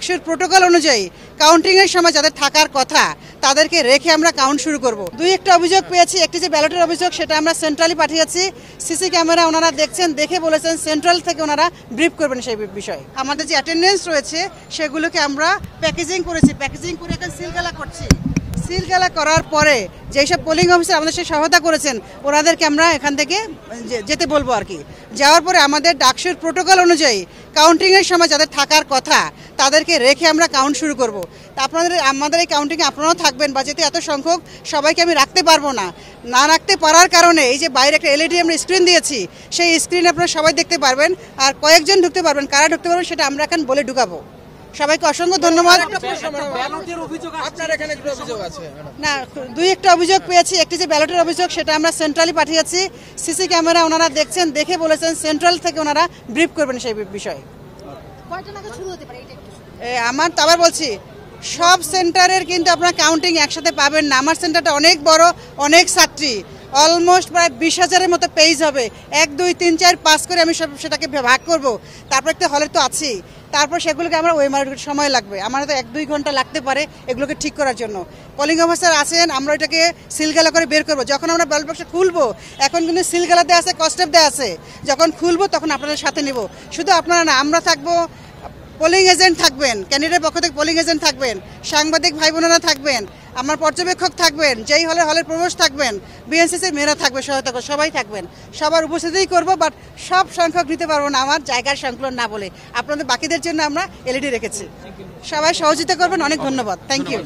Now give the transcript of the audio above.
ডাকসুর প্রোটোকল অনুযায়ী কাউন্টিংয়ের সময় যাদের থাকার কথা তাদেরকে রেখে আমরা কাউন্ট শুরু করব। দুই একটা অভিযোগ পেয়েছি, একটি যে ব্যালটের অভিযোগ সেটা আমরা সেন্ট্রালি পাঠিয়েছি, সিসি ক্যামেরা ওনারা দেখছেন, দেখে বলেছেন সেন্ট্রাল থেকে ওনারা ব্রিফ করবেন সেই বিষয়ে। আমাদের যে অ্যাটেন্ডেন্স রয়েছে সেগুলোকে আমরা প্যাকেজিং করেছি, প্যাকেজিং করে এখন সিলগালা করছি। সিলগালা করার পরে যেসব পোলিং অফিসার আমাদের সাথে সহায়তা করেছেন ওনাদেরকে আমরা এখান থেকে যেতে বলবো আর কি। যাওয়ার পরে আমাদের ডাকসুর প্রোটোকল অনুযায়ী কাউন্টিংয়ের সময় যাদের থাকার কথা তাদেরকে রেখে আমরা কাউন্ট শুরু করব। তা আমাদের এই কাউন্টিংয়ে আপনারাও থাকবেন, বা যেহেতু এত সংখ্যক সবাইকে আমি রাখতে পারবো না রাখতে পারার কারণে এই যে বাইরে একটা এলইডি আমরা স্ক্রিন দিয়েছি, সেই স্ক্রিনে আপনারা সবাই দেখতে পারবেন, আর কয়েকজন ঢুকতে পারবেন, কারা ঢুকতে পারবেন সেটা আমরা এখন বলে ঢুকাবো। সবাইকে অসংখ্য ধন্যবাদ। না, দুই একটা অভিযোগ পেয়েছি, একটি যে ব্যালটের অভিযোগ সেটা আমরা সেন্ট্রালি পাঠিয়েছি, সিসি ক্যামেরা ওনারা দেখছেন, দেখে বলেছেন সেন্ট্রাল থেকে ওনারা ব্রিফ করবেন সেই বিষয়ে। আমার তো আবার বলছি, সব সেন্টারের কিন্তু আপনার কাউন্টিং একসাথে পাবেন না। আমার সেন্টারটা অনেক বড়, অনেক ছাত্রী, অলমোস্ট প্রায় 20,000-এর মতো পেজ হবে। 1, 2, 3, 4, 5 করে আমি সেটাকে ভাগ করব। তারপর একটা হলের তো আছেই, তারপর সেগুলোকে আমরা সময় লাগবে, আমার তো 1-2 ঘন্টা লাগতে পারে এগুলোকে ঠিক করার জন্য। পোলিং অফিসার আছেন, আমরা এটাকে সিলগালা করে বের করব। যখন আমরা ব্যালট বাক্স খুলবো, এখন কিন্তু সিলগালা দেওয়া আছে, কস্টেপ দেওয়া আছে, যখন খুলবো তখন আপনাদের সাথে নিব। শুধু আপনারা না, আমরা থাকবো, পোলিং এজেন্ট থাকবেন, ক্যান্ডিডেটের পক্ষ থেকে পোলিং এজেন্ট থাকবেন, সাংবাদিক ভাই বোনেরা থাকবেন, আমার পর্যবেক্ষক থাকবেন, যেই হলের প্রবেশ থাকবেন, বিএনসিসির মেয়েরা থাকবে, সহায়তা করে সবাই থাকবেন। সবার উপস্থিতিই করবো, বাট সব সংখ্যক নিতে পারবো না আমার জায়গার সংকলন না বলে। আপনাদের বাকিদের জন্য আমরা এলইডি রেখেছি। সবাই সহযোগিতা করবেন, অনেক ধন্যবাদ, থ্যাংক ইউ।